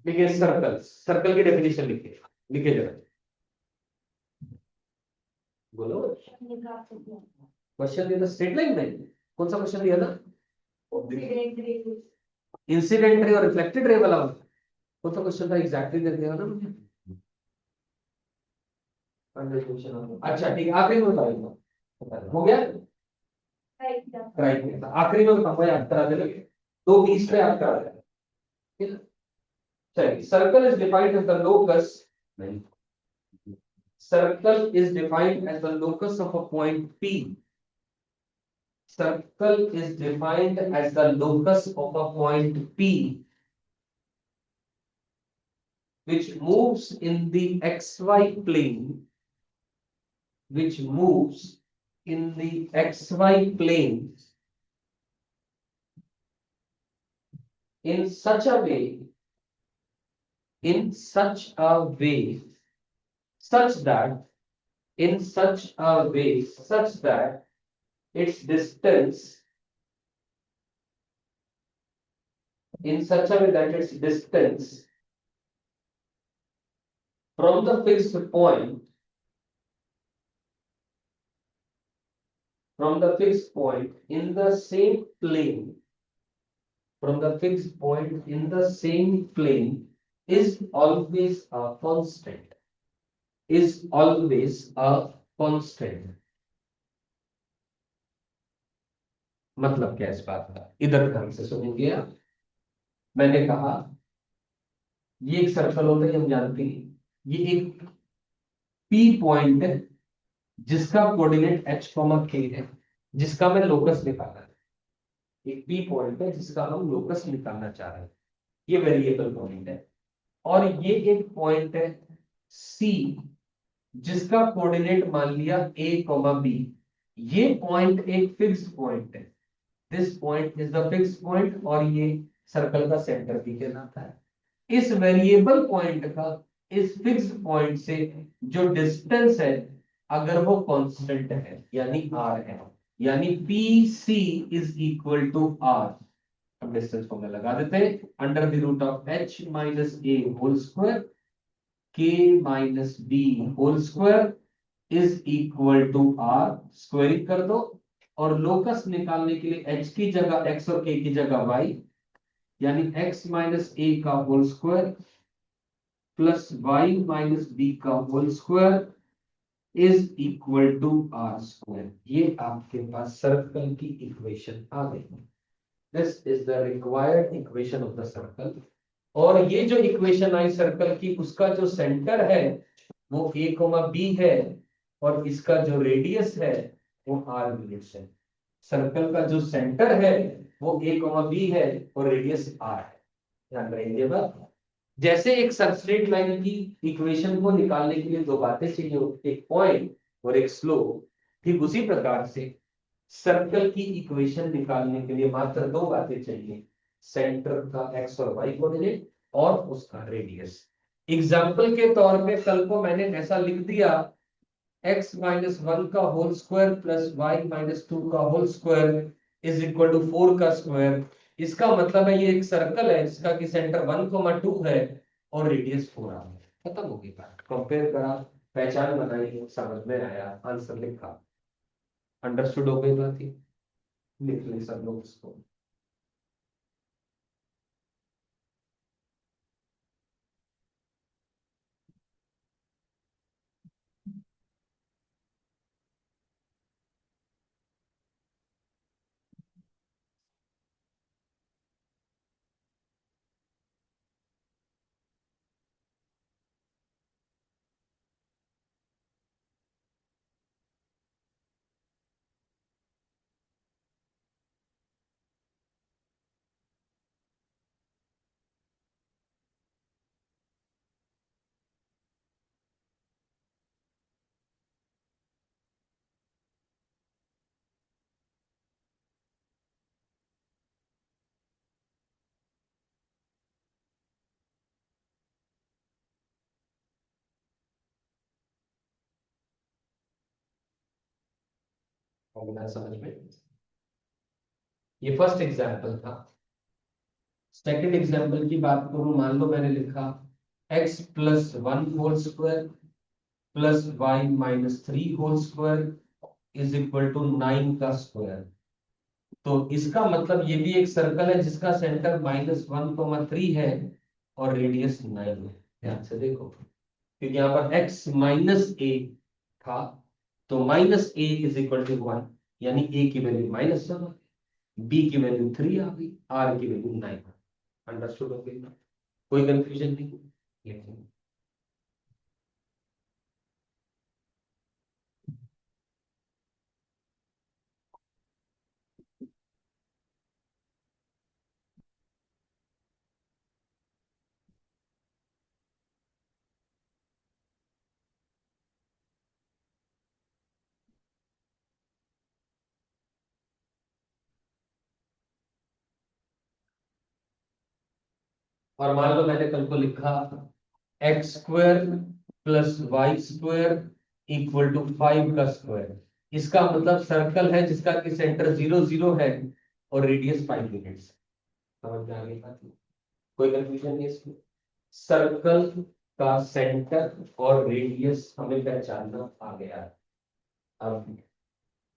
लिखिए circle, circle की definition लिखिए, लिखिए जरा, बोलो। क्वेश्चन दिया था स्ट्रेट लाइन में, कौन सा क्वेश्चन दिया था? इंसिडेंट रे और रिफ्लेक्टेड रे वाला, कौन सा क्वेश्चन था एग्जैक्टली दे दिया ना मुझे। अच्छा ठीक है, आखिरी में बताइए, हो गया। राइट, आखिरी में बताऊंगा, याद करा देना, 2:20 पे याद करा देना, ठीक है? चलिए, circle is defined as the locus, circle is defined as the locus of a point P. Circle is defined as the locus of a point P which moves in the xy plane, which moves in the xy plane in such a way, in such a way, such that, in such a way, such that its distance, in such a way that its distance from the fixed point, from the fixed point in the same plane, from the fixed point in the same plane is always a constant, is always a constant. मतलब क्या इस बात का, इधर ध्यान से सुनेंगे आप। मैंने कहा ये एक सर्कल होता है, हम जानते हैं, ये एक पी पॉइंट है जिसका कोऑर्डिनेट h, k है, जिसका मैं लोकस निकालना है। एक पी पॉइंट है जिसका हम लोकस निकालना चाह रहे हैं, ये वेरिएबल पॉइंट है। और ये एक पॉइंट है सी जिसका कोऑर्डिनेट मान लिया a, b। ये पॉइंट एक फिक्स्ड पॉइंट है, this point is the fixed point, और ये सर्कल का सेंटर भी कहलाता है। इस वेरिएबल पॉइंट का इस फिक्स्ड पॉइंट से जो डिस्टेंस है, अगर वो कांस्टेंट है यानी r है, यानी P C is equal to r। अब डिस्टेंस फॉर्मूला लगा देते हैं, under the root of h minus A whole square k minus B whole square is equal to r, squaring कर दो। और लोकस निकालने के लिए h की जगह x और k की जगह y, यानी x माइनस ए का whole square plus y minus B का whole square is equal to r square. ये आपके पास सर्कल की इक्वेशन आ गई। This is the required equation of the circle. और ये जो इक्वेशन आई सर्कल की, उसका जो सेंटर है वो a, b है, और इसका जो रेडियस है वो r रेडियस है। सर्कल का जो सेंटर है वो a, b है, और रेडियस r है। ध्यान रखिए बात। जैसे एक स्ट्रेट लाइन की इक्वेशन को निकालने के लिए दो बातें चाहिए, एक पॉइंट और एक स्लोप, ठीक उसी प्रकार से सर्कल की इक्वेशन निकालने के लिए मात्र दो बातें चाहिए, सेंटर का एक्स और वाई कोऑर्डिनेट और उसका रेडियस। एग्जाम्पल के तौर पे कल को मैंने ऐसा लिख दिया, x माइनस वन का whole square plus Y minus two का whole square is equal to 4 का स्क्वायर। इसका मतलब है ये एक सर्कल है जिसका कि सेंटर 1, 2 है और रेडियस 4 है। खत्म हो गई बात, कंपेयर करा, पहचान बनाई, समझ में आया, आंसर लिखा। अंडरस्टूड हो गई बात, ही लिख ले सब लोग इसको। समझ में, ये फर्स्ट एग्जाम्पल था। सेकेंड एग्जाम्पल की बात करूं, मान लो मैंने लिखा x plus one whole square plus Y minus three whole square is equal to 9 का स्क्वायर। तो इसका मतलब ये भी एक सर्कल है जिसका सेंटर -1,3 है और रेडियस 9 है। ध्यान से देखो, क्योंकि यहाँ पर x -a था, तो -a इज इक्वल टू 1, यानी a की वैल्यू -1, b की वैल्यू 3 आ गई, r की वैल्यू 9। अंडरस्टूड हो गई? कोई कंफ्यूजन नहीं? लेकिन और मान लो मैंने कल को लिखा X square plus Y square equal to 5 का स्क्वायर। इसका मतलब सर्कल है जिसका कि सेंटर 0 0 है और रेडियस 5 यूनिट्स। समझ में आ गई बात? कोई कंफ्यूजन नहीं इसमें? सर्कल का सेंटर और रेडियस हमें पहचानना आ गया है। अब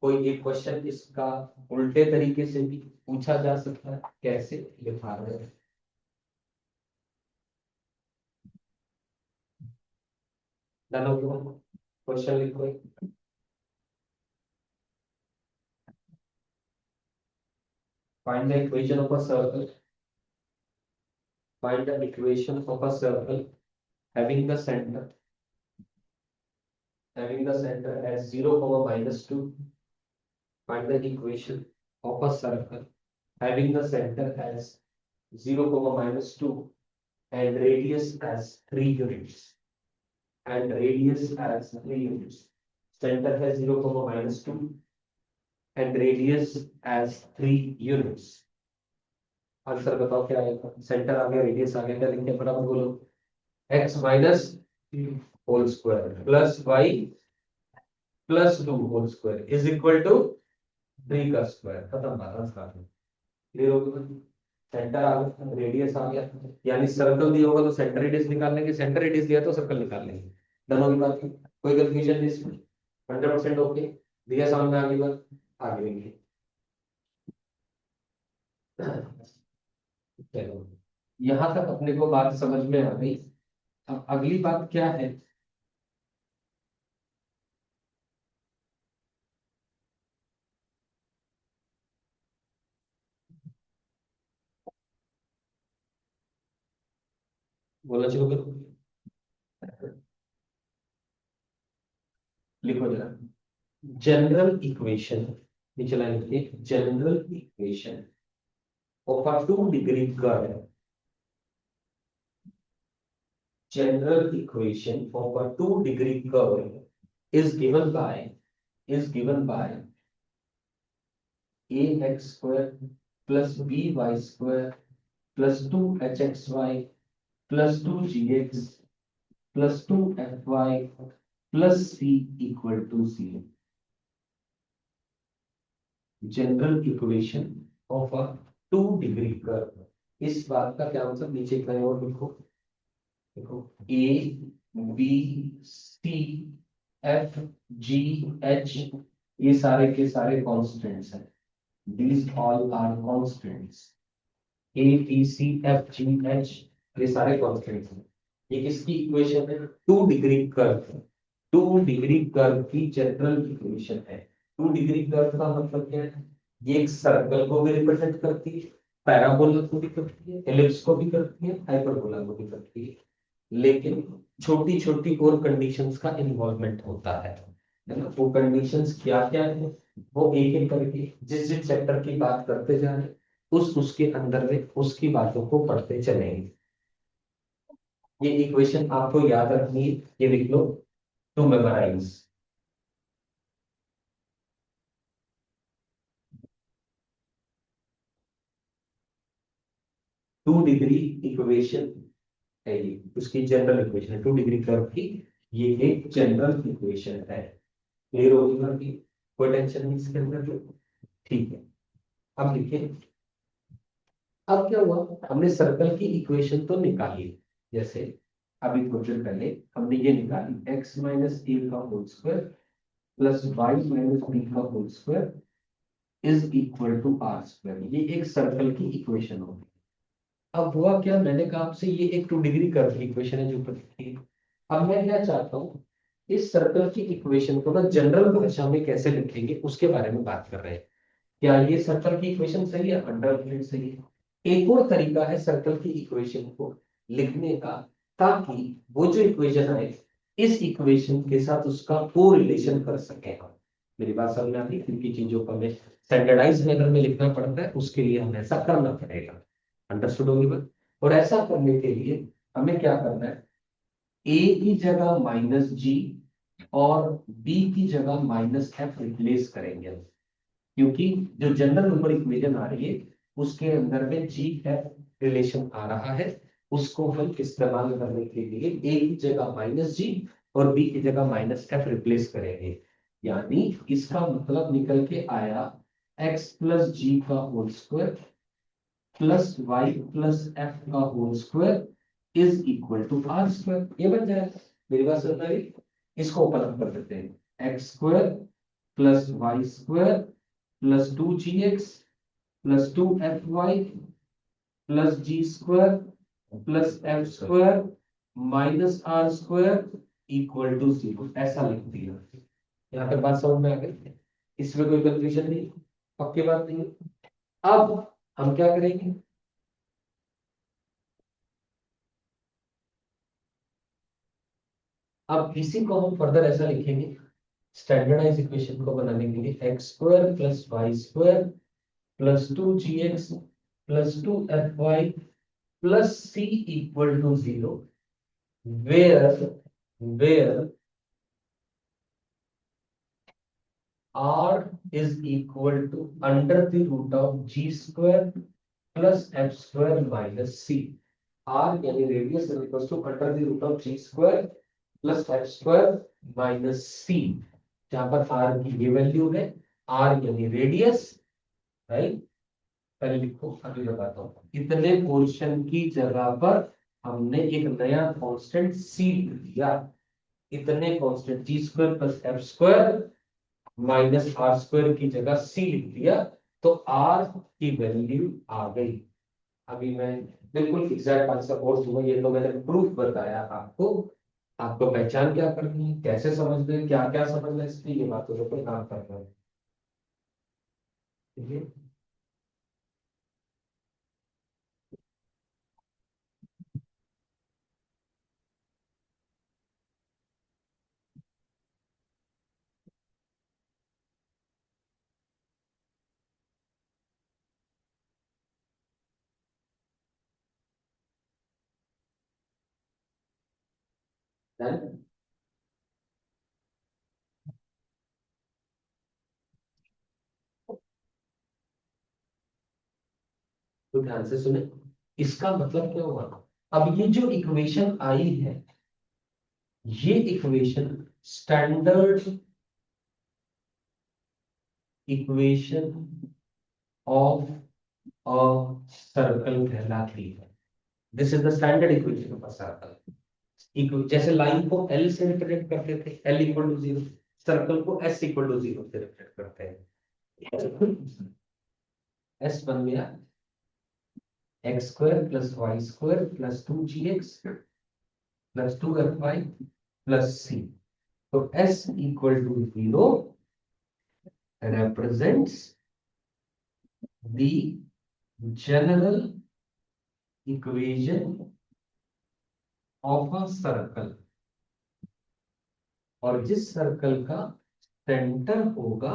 कोई एक क्वेश्चन इसका उल्टे तरीके से भी पूछा जा सकता है, कैसे लिखा रहे हैं? क्वेश्चन लिखो। Find the equation of a circle. Find the equation of a circle having the center as 0, -2. Find the equation of a circle having the center as 0, -2 and radius as 3 units. And radius as 3 units. Center has 0, -2 and radius as 3 units. Answer बताओ क्या आएगा? Centre आ गया, radius आ गया, क्या लिखें फटाफट बोलो? x minus whole square plus Y plus 2 whole square is equal to 3 का स्क्वायर। खत्म बात, आंसर क्लियर हो गया? सेंटर आ गया, रेडियस आ गया, यानी सर्कल दिया होगा तो सेंटर रेडियस निकाल लेंगे, सेंटर रेडियस दिया तो सर्कल निकाल लेंगे। डन होगी बात? कोई कंफ्यूजन नहीं इसमें? 100% ओके? दिया समझ में? आगे बात आगे लेंगे। चलो, यहां तक अपने को बात समझ में आ गई। अब अगली बात क्या है? बोलना शुरू करो, लिखो जरा। जनरल इक्वेशन, नीचे लाइन लिखिए, general equation of a 2-degree curve. General equation of a 2-degree curve is given by ax square plus by square plus 2hxy plus 2gx plus 2fy plus c equal to 0. General equation of a 2-degree curve. इस बात का क्या मतलब? नीचे कहीं और लिखो, देखो A B C F G H, ये सारे के सारे कॉन्स्टेंट्स हैं। These all are constants. A B C F G H, ये सारे कॉन्स्टेंट्स हैं। ये किसकी इक्वेशन है? 2-degree curve. 2-degree कर्व की जनरल इक्वेशन है। 2-degree कर्व का मतलब क्या है? ये एक सर्कल को भी रिप्रेजेंट करती है, पैराबोला को भी करती है, एलिप्स को भी करती है, हाइपरबोला को भी करती है। लेकिन छोटी छोटी और कंडीशंस का इन्वॉल्वमेंट होता है ना? वो कंडीशंस क्या क्या है, वो एक एक करके जिस जिस चैप्टर की बात करते जा रहे हैं उसके अंदर में उसकी बातों को पढ़ते चलेंगे। ये इक्वेशन आपको याद रखनी है, ये लिख लो, टू मेमोराइज। 2-degree इक्वेशन है ये, उसकी जनरल इक्वेशन है 2-degree कर्व की। ये एक जनरल इक्वेशन है। क्लियर होगी बाकी? कोई टेंशन नहीं इसके अंदर? ठीक है, अब देखिए, अब क्या हुआ, हमने सर्कल की इक्वेशन तो निकाली, जैसे अभी कुछ देर पहले हमने ये निकाली x माइनस ए का whole square plus Y minus B का whole square is equal to R square. ये एक सर्कल की इक्वेशन होगी। अब हुआ क्या, मैंने कहा आपसे ये एक 2 डिग्री कर्व की इक्वेशन है जो ऊपर लिखी है। अब मैं क्या चाहता हूँ, इस सर्कल की इक्वेशन को ना जनरल भाषा में कैसे लिखेंगे उसके बारे में बात कर रहे हैं। क्या ये सर्कल की इक्वेशन सही है, अंडर सही है। एक और तरीका है सर्कल की इक्वेशन को लिखने का, ताकि वो जो इक्वेशन है इस इक्वेशन के साथ उसका को रिलेशन कर सके हम। मेरी बात समझ में आती है, क्योंकि चीजों को हमें स्टैंडर्डाइज मैनर में लिखना पड़ता है, उसके लिए हमें ऐसा करना पड़ेगा। अंडरस्टूड होगी बात। और ऐसा करने के लिए हमें क्या करना है, ए की जगह माइनस जी और बी की जगह माइनस एफ रिप्लेस करेंगे, क्योंकि जो जनरल नंबर इक्वेशन आ रही है उसके अंदर में जी एफ रिलेशन आ रहा है। उसको हम इस्तेमाल करने के लिए ए की जगह माइनस जी और बी की जगह माइनस एफ रिप्लेस करेंगे। यानी इसका मतलब निकल के आया x प्लस जी का whole square plus Y plus F का whole square is equal to R square. ये बन जाएगा। मेरी बात समझ में आई? इसको ओपन अप कर देते हैं, X square plus Y square plus 2gx plus 2fy plus G square plus F square minus R square equal to 0, ऐसा लिख दिया। यहाँ पे बात समझ में आ गई, इसमें कोई कंफ्यूजन नहीं, पक्की बात नहीं। अब हम क्या करेंगे, अब इसी को हम फर्दर ऐसा लिखेंगे, स्टैंडर्डाइज इक्वेशन को बनाने के लिए X square plus Y square plus 2gx plus 2fy plus c equal to 0, where r is equal to under the root of g square plus f square minus c। r यानी radius is equal to under the root of g square plus f square minus c, जहां पर r की ये value है, r यानी radius, right. पहले लिखो, अभी बताता हूँ। इतने पोर्शन की जगह पर हमने एक नया कांस्टेंट c दिया, इतने constant G square plus F square minus R square की जगह सी लिख दिया, तो आर की वैल्यू आ गई। अभी मैं बिल्कुल एग्जैक्ट आंसर और दूंगा, ये तो मैंने प्रूफ बताया आपको। आपको पहचान क्या करनी है, कैसे समझना है, क्या क्या समझना है, इसलिए ये बातों के ऊपर काम करना है। ठीक है। Done? तो ध्यान से सुने, इसका मतलब क्या हुआ, अब ये जो इक्वेशन आई है, ये equation standard equation of a circle कहलाती है। This is the standard equation of a circle. जैसे लाइन को एल से रिप्रेजेंट करते थे, एल इक्वल टू 0, सर्कल को एस इक्वल टू 0 से रिप्रेजेंट करते हैं। एस बन गया X square plus Y square plus 2gx plus 2fy plus c। तो s इक्वल to 0 represents the general equation of a circle, और जिस सर्कल का सेंटर होगा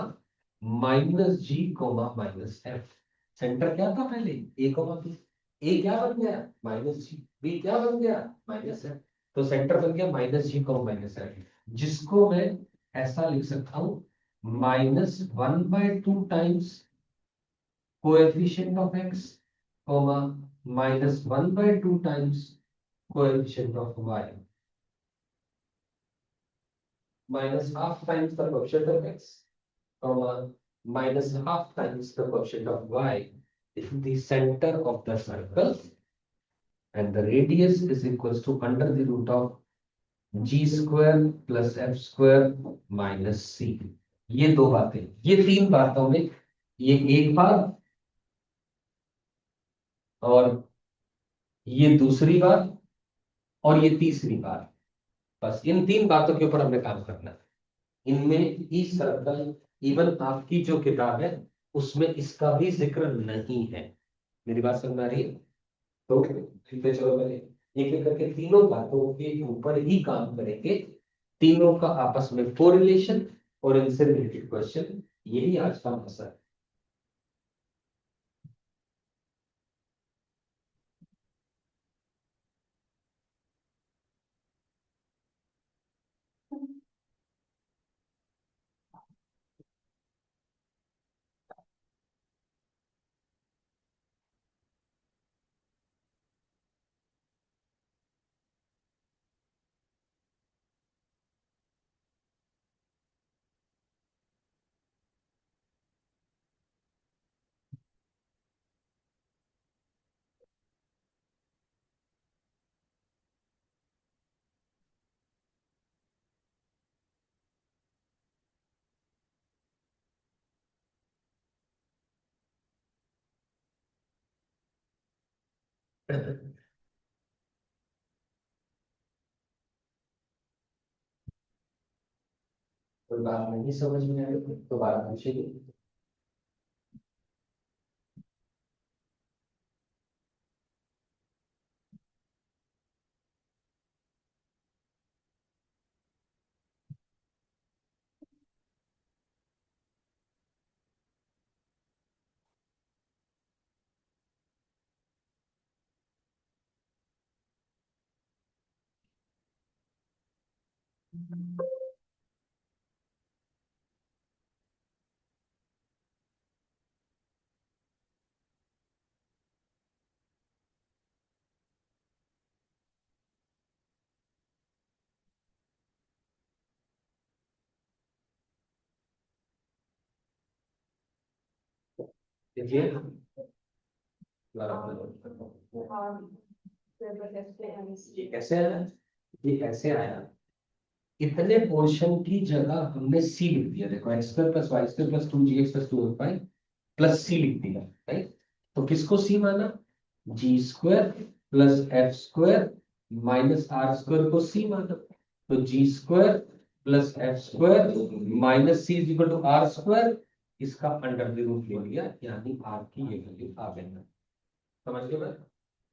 minus G comma minus F. Centre क्या था पहले, ए कोमा बी, ए क्या बन गया माइनस जी, बी क्या बन गया माइनस एफ, तो सेंटर बन गया minus G comma minus F, जिसको मैं ऐसा लिख सकता हूं -1/2 times coefficient of X comma -1/2 times coefficient of Y minus half times the coefficient of x, comma minus half times the coefficient of y the center of the circle and the radius is equals to under the root of g square plus f square minus c। ये दो बातें, ये तीन बातों में, ये एक बात और ये दूसरी बात और ये तीसरी बात, बस इन तीन बातों के ऊपर हमें काम करना है। इनमें ई सर्कल, इवन आपकी जो किताब है उसमें इसका भी जिक्र नहीं है। मेरी बात समझ में आ रही है? तो ठीक है, चलो पहले एक एक करके तीनों बातों के ऊपर ही काम करेंगे, तीनों का आपस में कोरिलेशन और इनसे रिलेटेड क्वेश्चन, यही आज का मसला है। कोई बात नहीं समझ में आए तो दोबारा पूछेंगे। देखिए ये कैसे आया, ये कैसे आया, इतने पोर्शन की जगह हमने सी लिख दिया। देखो X square plus Y square plus two G X plus two Y plus C लिख दिया, राइट। तो किसको सी माना? G square plus F square minus R square को सी माना। तो G square plus F square minus C is equal to R square, इसका under the root ले लिया, यानी आर की ये वैल्यू आ गई। समझ गए मैं?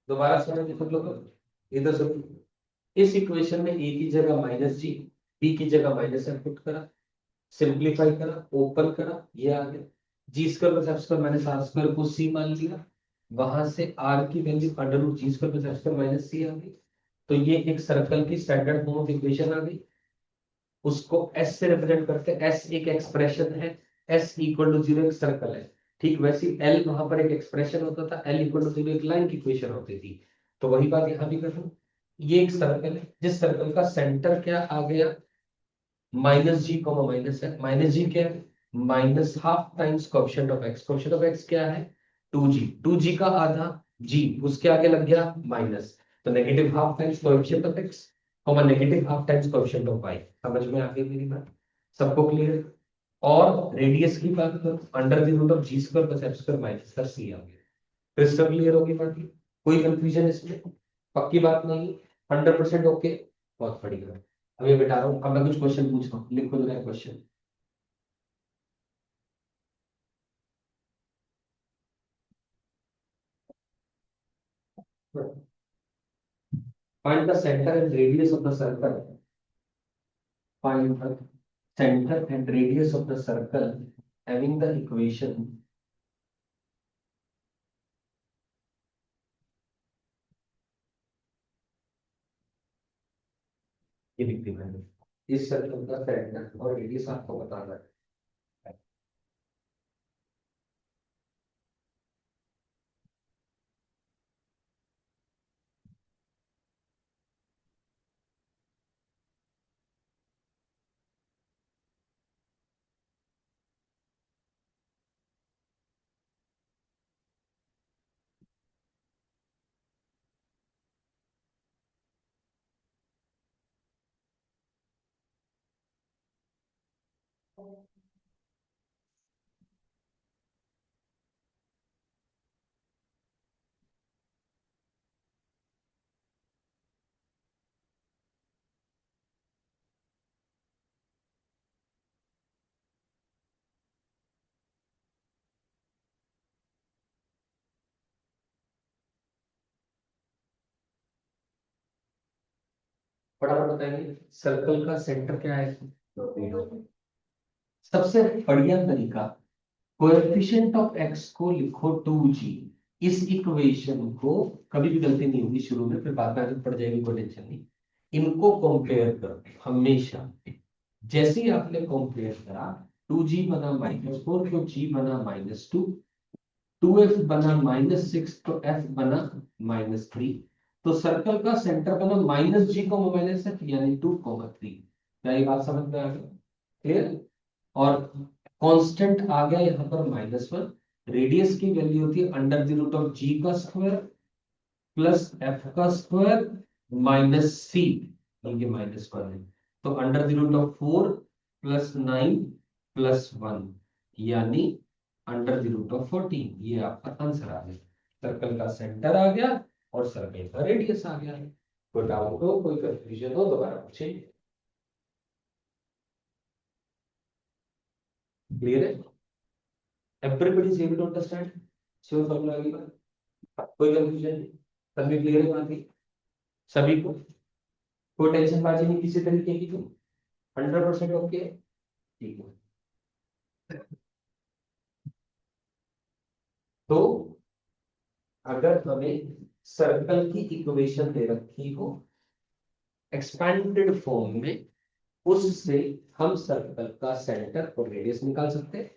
दोबारा समझ सब लोग, इधर से इस इक्वेशन में ए की जगह माइनस जी, बी की जगह माइनस एफ पुट करा, सिंप्लीफाई करा, ओपन करा, ये आ गया। G square plus F square minus R square को सी मान लिया, वहां से आर की value under root G square plus F square minus C आ गई। तो ये एक सर्कल की स्टैंडर्ड फॉर्म ऑफ इक्वेशन आ गई। उसको एस से रिप्रेजेंट करते हैं, एस एक एक्सप्रेशन है, एस इक्वल टू जीरो एक सर्कल है। ठीक वैसे एल वहां पर एक एक्सप्रेशन होता था, एल इक्वल टू जीरो एक लाइन की इक्वेशन होती थी। तो वही बात यहां भी कर रहा हूं। ये एक सर्कल है जिस सर्कल का सेंटर क्या आ गया, माइनस जी कॉमा माइनस है। माइनस जी क्या है? Minus half times coefficient of x. Coefficient of x क्या है? 2g। 2g का आधा g उसके आगे लग गया माइनस, तो negative half times coefficient of X comma negative half times coefficient of Y. समझ में आ गई मेरी बात? सबको क्लियर? और रेडियस की बात करो, under the root of G square plus F square minus का सी आ गया। क्रिस्टल क्लियर होगी बात? कोई कंफ्यूजन इसमें? पक्की बात नहीं? 100% ओके? बहुत बढ़िया। अब ये बेटा रहा हूँ, अब मैं कुछ क्वेश्चन पूछ रहा हूँ, लिखो जरा question. Find the center and radius of the circle. Find the center and radius of the circle having the equation। ये लिख दी मैंने। इस सर्कल का सेंटर और रेडियस आपको बताना है। फटाफट बताएंगे सर्कल का सेंटर क्या है। सबसे बढ़िया तरीका, कोएफिशिएंट ऑफ एक्स को लिखो 2g। इस इक्वेशन को कभी भी गलती नहीं होगी शुरू में, फिर बाद में आदत पड़ जाएगी, कोई टेंशन नहीं। इनको कंपेयर करो हमेशा। जैसे ही आपने कंपेयर करा, 2g बना -4 तो g बना -2, 2f बना -6 तो f बना -3। तो सर्कल का सेंटर बना -g -f यानी 2,3। क्या ये बात समझ में आ गई? क्लियर? और कांस्टेंट आ गया यहाँ पर -1। रेडियस की वैल्यू होती है √g का स्क्वायर प्लस f का स्क्वायर माइनस c, ये -1 है। तो √4 + 9 + 1 यानी √14। ये आपका आंसर आ गया। सर्कल का सेंटर आ गया और सर्कल का रेडियस आ गया। कोई डाउट हो, कोई कंफ्यूजन हो, दोबारा पूछे। क्लियर है? Everybody is able to understand? Sure formula की बात, कोई कंफ्यूजन नहीं? सभी क्लियर है बात की? सभी को कोई टेंशन बाजी नहीं किसी तरीके की? 100% ओके? ठीक है। तो अगर हमें सर्कल की इक्वेशन दे रखी हो एक्सपेंडेड फॉर्म में, उससे हम सर्कल का सेंटर और रेडियस निकाल सकते हैं।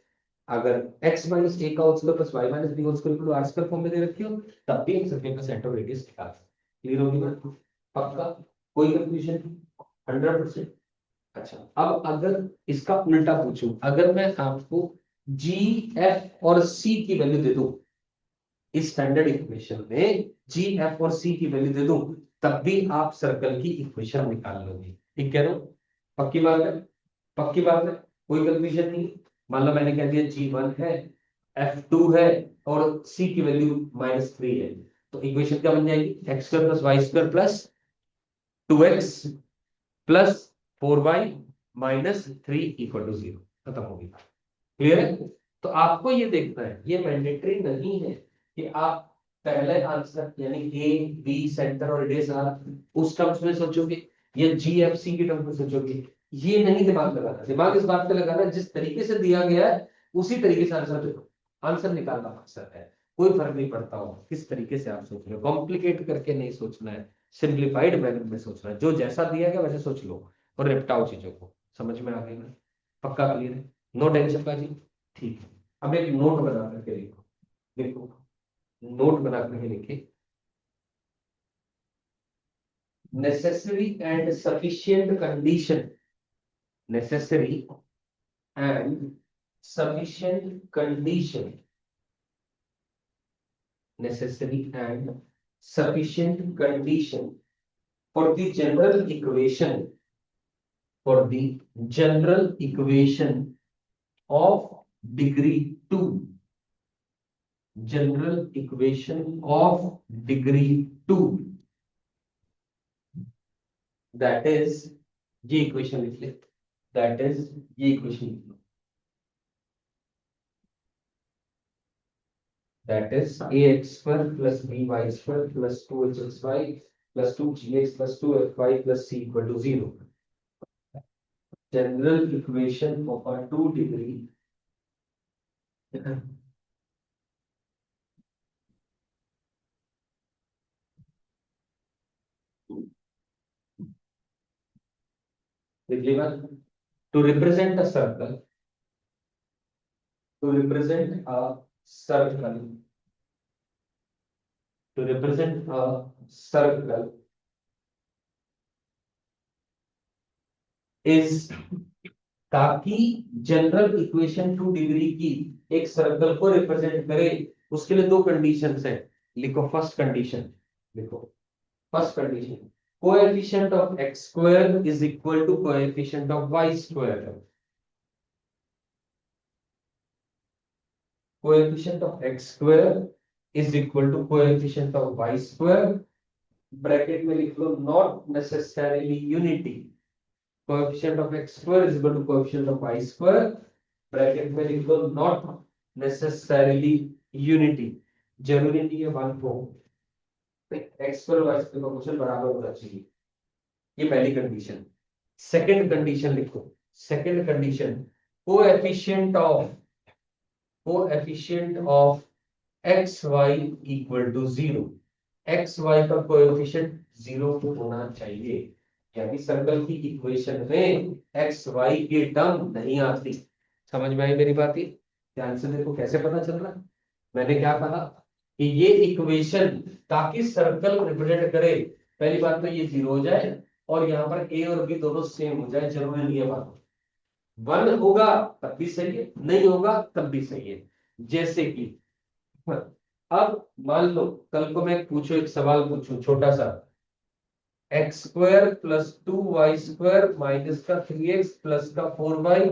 अगर x - a का whole square plus y - b whole square equal to r square form में दे रखी हो, तब भी हम सर्कल का सेंटर और रेडियस निकाल सकते हैं। क्लियर होगी बात? पक्का? कोई कंफ्यूजन? 100%। अच्छा, अब अगर इसका उल्टा पूछूं, अगर मैं आपको g, f और c की वैल्यू दे दूं, इस स्टैंडर्ड इक्वेशन में g, f और c की वैल्यू दे दूं, तब भी आप सर्कल की इक्वेशन निकाल लोगे। ठीक कह रहा हूं? पक्की बात है? पक्की बात है? कोई कंफ्यूजन नहीं? मान लो मैंने कह दिया g1 है, f2 है और c की वैल्यू -3 है, तो इक्वेशन क्या बन जाएगी? x² + y² + 2x + 4y - 3 = 0। खत्म होगी। क्लियर है? तो आपको ये देखना है, ये मैंडेटरी नहीं है कि आप पहले आंसर यानी ए बी सेंटर और रेडियस आर उस टर्म्स में सोचोगे या जी एफ सी की टर्म्स में सोचोगे। ये नहीं दिमाग लगाना। दिमाग इस बात पे लगाना है जिस तरीके से दिया गया है उसी तरीके से आंसर देखो। आंसर निकालना मकसद है। कोई फर्क नहीं पड़ता हो किस तरीके से आप सोच रहे हो, कॉम्प्लिकेट करके नहीं सोचना है, सिंप्लीफाइड मैनर में सोचना है। जो जैसा दिया गया वैसे सोच लो और निपटाओ चीजों को। समझ में आ गया ना? पक्का क्लियर है? नो टेंशन का जी? ठीक है। अब एक नोट बना करके लिखो। देखो, नोट बना करके लिखे, necessary and sufficient condition, necessary and sufficient condition, necessary and sufficient condition for the general equation, for the general equation of degree 2, general equation of degree 2, that is ये इक्वेशन लिख ले, that is ये equation लिख लो, that is ax² + by² + 2hxy + 2gx + 2fy + c = 0। General equation of a 2 degree to represent a circle, to represent a circle, to represent a circle is, ताकि general equation 2 degree की एक circle को represent करे, उसके लिए दो conditions है। लिखो फर्स्ट कंडीशन, लिखो first condition, coefficient of x² is equal to coefficient of y²। Coefficient of X square is equal to coefficient of Y square, bracket में लिख लो not necessarily unity, coefficient of X square is equal to coefficient of Y square, bracket में लिख लो not necessarily unity, जरूरी नहीं है one हो, एक्स स्क्वायर वाई स्क्वायर का क्वेश्चन बराबर होना चाहिए, ये पहली कंडीशन। सेकंड कंडीशन लिखो, second condition coefficient of X Y equal to zero, X Y का कोएफिशिएंट जीरो होना चाहिए, यानी सर्कल की इक्वेशन में एक्स वाई की टर्म नहीं आती। समझ में आई मेरी बात? ही ध्यान से देखो कैसे पता चल रहा है, मैंने क्या कहा कि ये इक्वेशन ताकि सर्कल रिप्रेजेंट करे, पहली बात तो ये जीरो हो जाए और यहाँ पर ए और बी दोनों सेम हो जाए, जरूरी नहीं है बात, वन होगा तब भी सही है, नहीं होगा तब भी सही है। जैसे कि अब मान लो कल को मैं पूछो एक सवाल पूछूं छोटा सा, x square plus 2y square minus का 3x प्लस का 4y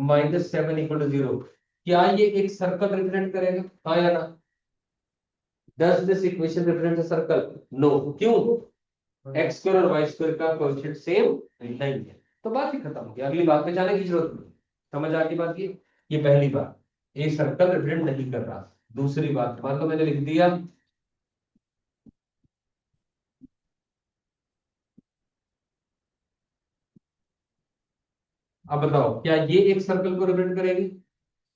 माइनस 7 इक्वल टू 0, क्या ये एक सर्कल रिप्रेजेंट करेगा, हाँ या ना? Does this equation represent a circle? No, क्यों? एक्स स्क्वायर और वाई स्क्वायर का कोएफिशिएंट सेम नहीं है, तो बात ही खत्म हो गई, अगली बात पे जाने की जरूरत नहीं। समझ आ गई बात? ये पहली बात, ये सर्कल रिप्रेजेंट नहीं कर रहा। दूसरी बात, मान लो मैंने लिख दिया अब बताओ क्या ये एक सर्कल को रिप्रेजेंट करेगी?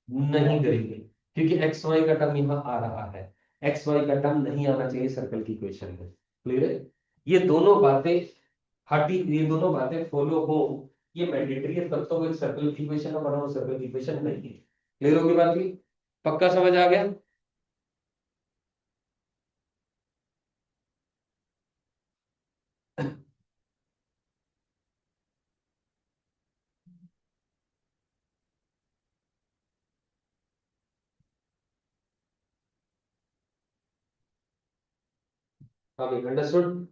नहीं करेगी, क्योंकि एक्स वाई का टर्म यहाँ आ रहा है, एक्स वाई का टर्म नहीं आना चाहिए सर्कल की इक्वेशन में। क्लियर है? ये दोनों बातें हटी, ये दोनों बातें फॉलो हो, ये मैंडेटरी है, तब तो वो एक सर्कल की इक्वेशन है, वरना वो सर्कल की इक्वेशन नहीं है। क्लियर होगी बात की? पक्का समझ आ गया? अब अंडरस्टूड?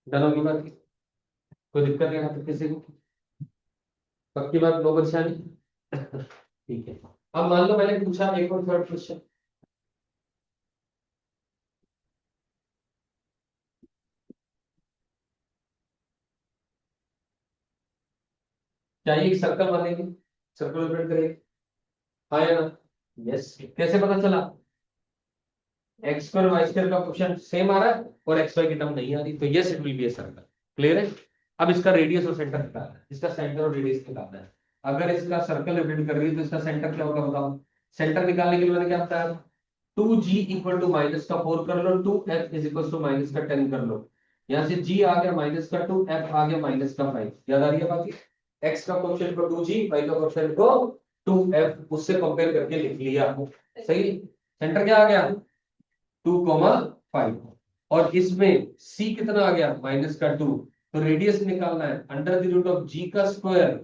डन होगी बात की? कोई दिक्कत है यहाँ पे किसी को? पक्की बात, नो परेशानी? ठीक है। अब मान लो मैंने पूछा एक और थर्ड क्वेश्चन, क्या ये एक सर्कल बनेगी, सर्कल रिप्रेजेंट करेगी, हाँ या ना? यस। कैसे पता चला? एक्स स्क्वायर वाई स्क्वायर का क्वेश्चन सेम आ रहा है और एक्स वाई की टर्म नहीं आ रही, तो yes it will be a circle. Clear है? अब इसका रेडियस और सेंटर निकालना है, इसका सेंटर और रेडियस निकालना है। अगर इसका सर्कल रिप्रेजेंट कर रही है तो इसका सेंटर क्या होगा बताओ? सेंटर निकालने के लिए मैंने क्या बताया, 2g इक्वल टू माइनस का 4 कर लो, 2f is equal to minus का 10 कर लो, यहाँ से g आ गया माइनस का 2, f आ गया माइनस का 5। याद आ रही है बात? x का क्वेश्चन को 2g, y का क्वेश्चन को 2f, उससे कंपेयर करके लिख लिया, सही। सेंटर क्या आ गया? 2,5, और इसमें c कितना आ गया? माइनस का 2, तो रेडियस निकालना है, under the root of g का स्क्वायर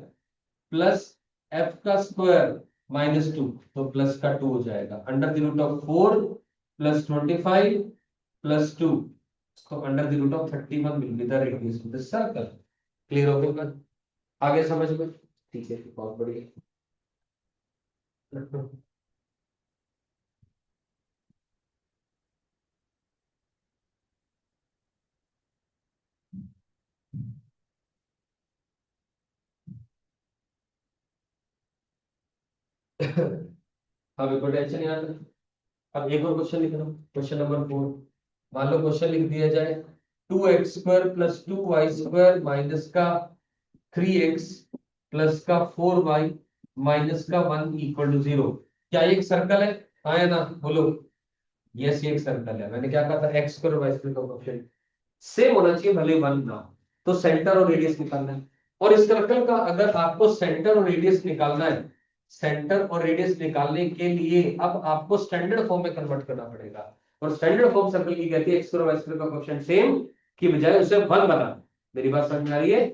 प्लस f का स्क्वायर माइनस 2, तो प्लस का 2 हो जाएगा, under the root of 4 plus 25 plus 2, तो under the root of 31 will be the radius of the circle. Clear हो गया? आगे समझ में? ठीक है, बहुत बढ़िया। अब कोई टेंशन नहीं आता। अब एक और क्वेश्चन लिख लो, क्वेश्चन नंबर 4। मान लो क्वेश्चन लिख दिया जाए 2x² plus 2y square minus का 3x प्लस का 4y माइनस का 1 इक्वल टू 0, क्या ये एक सर्कल है, हाँ या ना? बोलो। यस, ये एक सर्कल है। मैंने क्या कहा था, एक्स स्क्वायर वाई स्क्वायर का कोएफिशिएंट सेम होना चाहिए, भले 1 ना हो। तो सेंटर और रेडियस निकालना है, और इस सर्कल का अगर आपको सेंटर और रेडियस निकालना है, सेंटर और रेडियस निकालने के लिए अब आपको स्टैंडर्ड फॉर्म में कन्वर्ट करना पड़ेगा, और स्टैंडर्ड फॉर्म सर्कल की कहती है एक्स स्क्वायर वाई स्क्वायर का कोएफिशिएंट सेम की बजाय उसे 1 बनाना। मेरी बात समझ में आ रही है?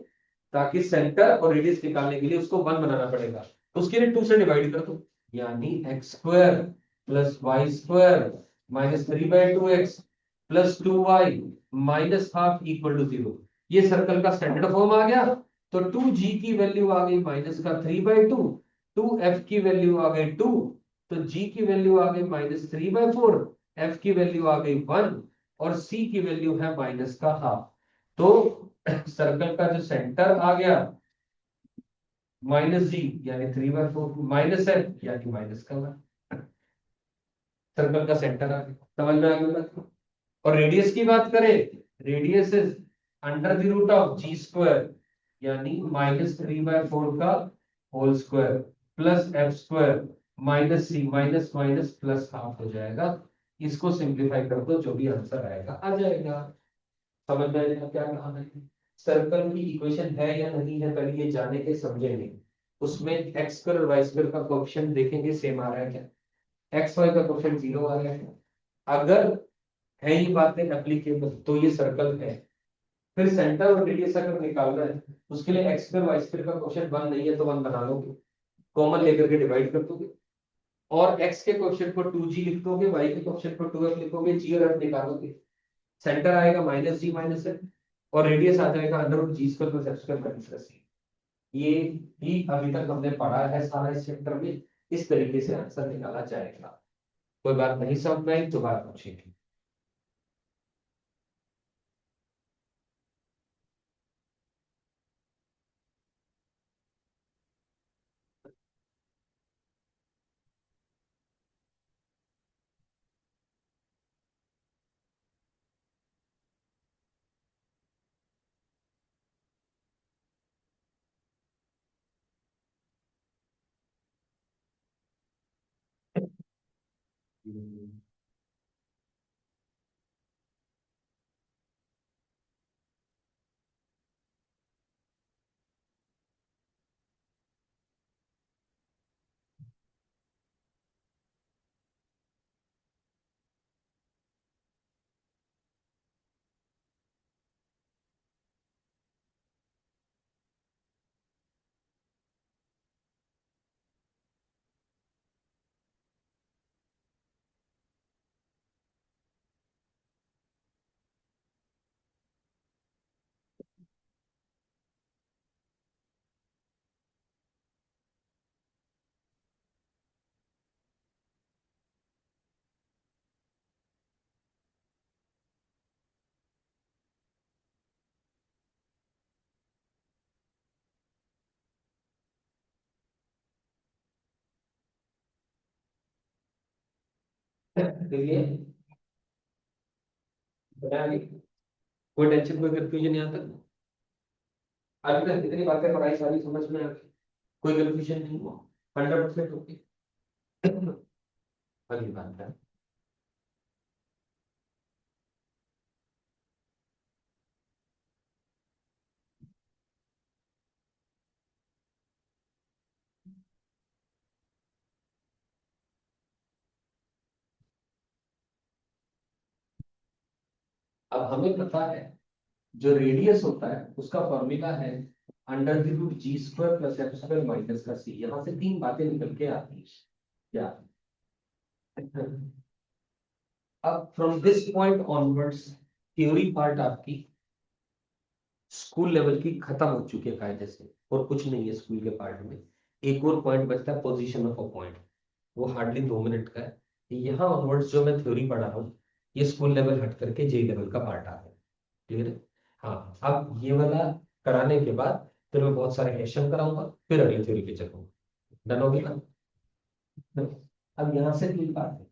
ताकि सेंटर और रेडियस निकालने के लिए उसको 1 बनाना पड़ेगा, तो उसके लिए 2 से डिवाइड कर दो, यानी X square plus Y square minus 3/2x plus 2y minus half equal to 0। ये सर्कल का स्टैंडर्ड फॉर्म आ गया। तो 2g की वैल्यू आ गई -3/2, 2f की वैल्यू आ गई 2, तो g की वैल्यू आ गई -3/4, f की वैल्यू आ गई 1 और c की वैल्यू है -½ तो सर्कल का जो सेंटर आ गया -g यानी 3/4, -f यानी -1, सर्कल का सेंटर आ गया। समझ में आ गया बात? और रेडियस की बात करें, रेडियस इज √g², यानी -3/4 का whole square plus f² minus C minus minus plus half हो जाएगा। इसको सिंप्लीफाई कर दो, जो भी आंसर आएगा आ जाएगा। समझ में आएगा क्या कहा है? सर्कल की इक्वेशन है या नहीं है, पहले ये जाने के समझेंगे। उसमें x² और y² का कोएफिशिएंट देखेंगे सेम आ रहा है क्या, एक्स वाई का कोएफिशिएंट 0 आ रहा है। अगर है ये बातें एप्लीकेबल तो ये सर्कल है। फिर सेंटर और रेडियस अगर निकालना है, उसके लिए x² y² का कोएफिशिएंट 1 नहीं है तो 1 बना लोगे, कॉमन लेकर के डिवाइड कर दोगे और x के कोएफिशिएंट को 2g लिख दोगे, y के कोएफिशिएंट को 2f लिखोगे, g और f निकालोगे। सेंटर आएगा -g -f और रेडियस आ जाएगा √g² + f² - c। ये भी अभी तक हमने पढ़ा है सारा इस चैप्टर में। इस तरीके से आंसर निकाला जाएगा। कोई बात नहीं समझ में आई तो बात पूछेगी। देखिए बना ली। कोई टेंशन कोई कंफ्यूजन यहाँ तक? अभी तक इतनी बातें पढ़ाई सारी समझ में आ गई, कोई कंफ्यूजन नहीं हुआ, 100% ओके। अगली बात है, अब हमें पता है जो रेडियस होता है उसका फॉर्मूला है √g² + f² - का c। यहाँ से तीन बातें निकल के आती है क्या? अब from this point onwards theory part आपकी स्कूल लेवल की खत्म हो चुकी है कायदे से, और कुछ नहीं है स्कूल के पार्ट में। एक और पॉइंट बचता है, पोजीशन ऑफ अ पॉइंट, वो हार्डली 2 मिनट का है। यहाँ ऑनवर्ड्स जो मैं थ्योरी पढ़ा रहा हूँ ये स्कूल लेवल हट करके जे लेवल का पार्ट आ है। क्लियर है? हाँ, अब ये वाला कराने के बाद फिर मैं बहुत सारे क्वेश्चन कराऊंगा, फिर अगले थ्योरी पे चलूंगा। डन हो गया? अब यहाँ से कोई बात है